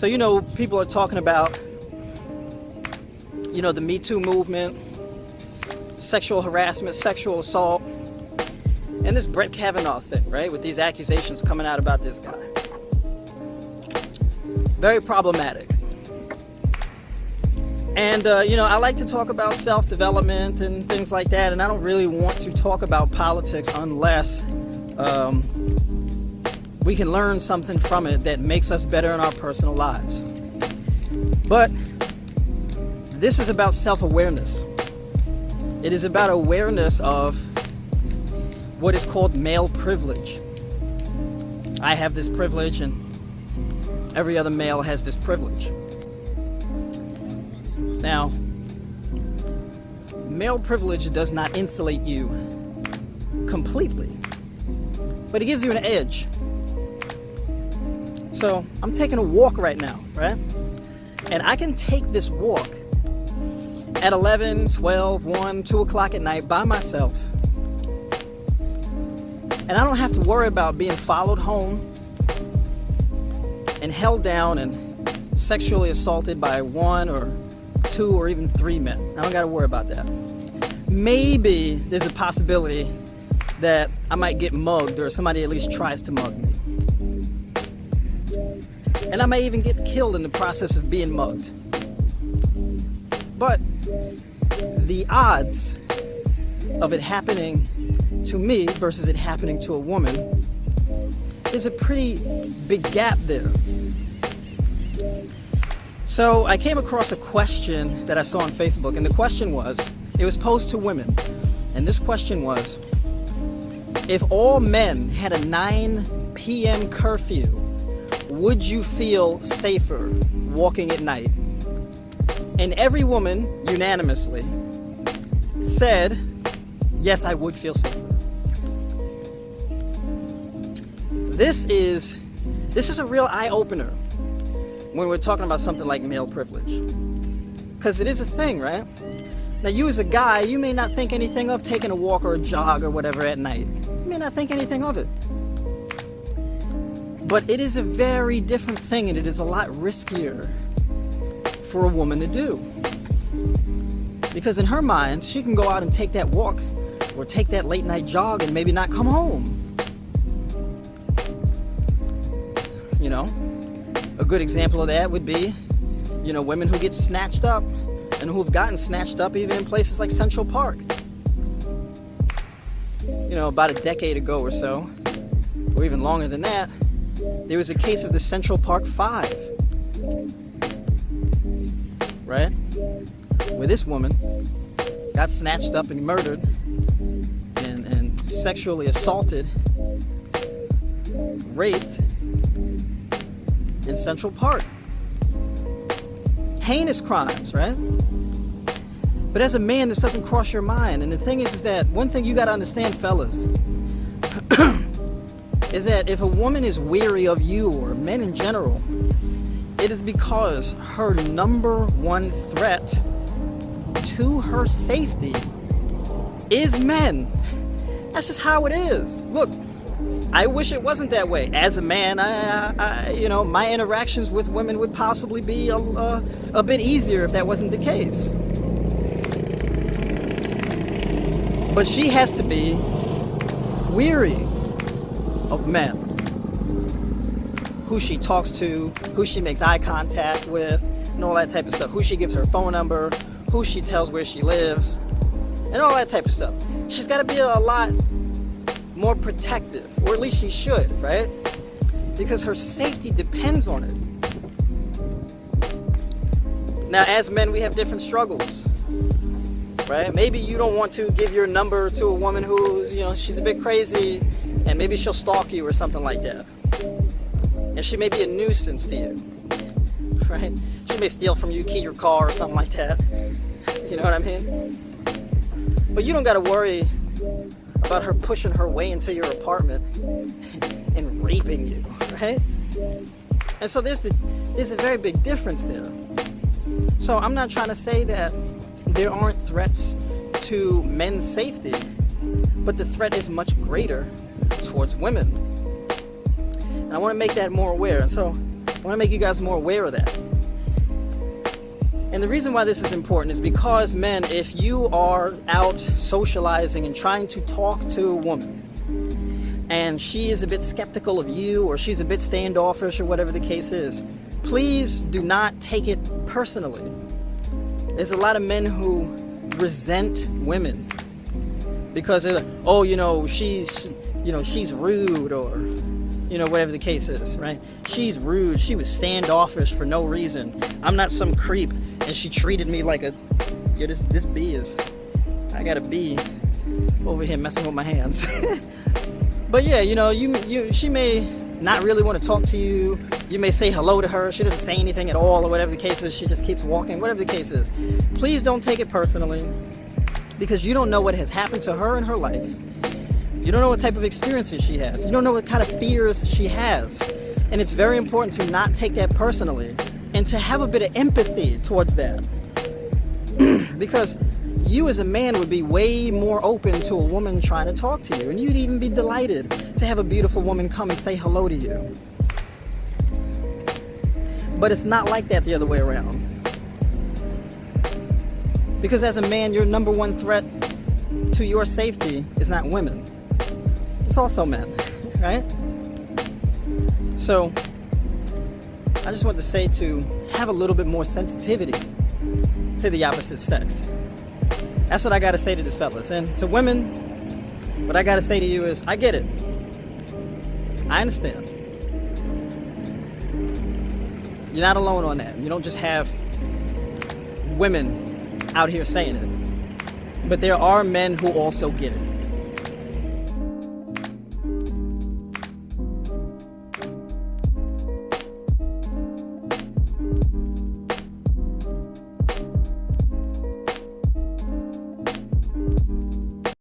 So, people are talking about, the Me Too movement, sexual harassment, sexual assault, and this Brett Kavanaugh thing, right? With these accusations coming out about this guy. Very problematic. And, I like to talk about self-development and things like that, and I don't really want to talk about politics unless we can learn something from it that makes us better in our personal lives. But this is about self-awareness. It is about awareness of what is called male privilege. I have this privilege, and every other male has this privilege. Now, male privilege does not insulate you completely, but it gives you an edge. So, I'm taking a walk right now, right? And I can take this walk at 11, 12, 1, 2 o'clock at night by myself. And I don't have to worry about being followed home and held down and sexually assaulted by 1 or 2 or even 3 men. I don't got to worry about that. Maybe there's a possibility that I might get mugged, or somebody at least tries to mug me. And I may even get killed in the process of being mugged. But the odds of it happening to me versus it happening to a woman is a pretty big gap there. So I came across a question that I saw on Facebook, and the question was, it was posed to women, and this question was, if all men had a 9 p.m. curfew, would you feel safer walking at night? And every woman unanimously said, yes, I would feel safer. This is a real eye-opener when we're talking about something like male privilege. Because it is a thing, right? Now, you as a guy, you may not think anything of taking a walk or a jog or whatever at night. You may not think anything of it. But it is a very different thing, and it is a lot riskier for a woman to do. Because in her mind, she can go out and take that walk or take that late night jog and maybe not come home. A good example of that would be, women who get snatched up and who have gotten snatched up even in places like Central Park. About a decade ago or so, or even longer than that, there was a case of the Central Park 5, right? Where this woman got snatched up and murdered and sexually assaulted, raped in Central Park. Heinous crimes, right? But as a man, this doesn't cross your mind. And the thing is that one thing you got to understand, fellas, is that if a woman is weary of you, or men in general, it is because her number one threat to her safety is men. That's just how it is. Look, I wish it wasn't that way. As a man, my interactions with women would possibly be a bit easier if that wasn't the case. But she has to be weary of men. Who she talks to, who she makes eye contact with, and all that type of stuff. Who she gives her phone number, who she tells where she lives, and all that type of stuff. She's got to be a lot more protective, or at least she should, right? Because her safety depends on it. Now, as men, we have different struggles, right? Maybe you don't want to give your number to a woman who's, she's a bit crazy, and maybe she'll stalk you or something like that. And she may be a nuisance to you, right? She may steal from you, key your car or something like that. You know what I mean? But you don't got to worry about her pushing her way into your apartment and raping you, right? And so there's a very big difference there. So I'm not trying to say that there aren't threats to men's safety, but the threat is much greater towards women. And I want to make that more aware. And so I want to make you guys more aware of that. And the reason why this is important is because, men, if you are out socializing and trying to talk to a woman, and she is a bit skeptical of you, or she's a bit standoffish, or whatever the case is, please do not take it personally. There's a lot of men who resent women because they're like, oh, she's rude, or whatever the case is, right? She's rude. She was standoffish for no reason. I'm not some creep, and she treated me like a. This bee is. I got a bee over here messing with my hands. But yeah, she may not really want to talk to you. You may say hello to her. She doesn't say anything at all, or whatever the case is. She just keeps walking. Whatever the case is, please don't take it personally, because you don't know what has happened to her in her life. You don't know what type of experiences she has. You don't know what kind of fears she has. And it's very important to not take that personally and to have a bit of empathy towards that. Because you as a man would be way more open to a woman trying to talk to you. And you'd even be delighted to have a beautiful woman come and say hello to you. But it's not like that the other way around. Because as a man, your number one threat to your safety is not women. It's also men, right? So, I just want to say to have a little bit more sensitivity to the opposite sex. That's what I gotta say to the fellas. And to women, what I gotta say to you is, I get it. I understand. You're not alone on that. You don't just have women out here saying it. But there are men who also get it.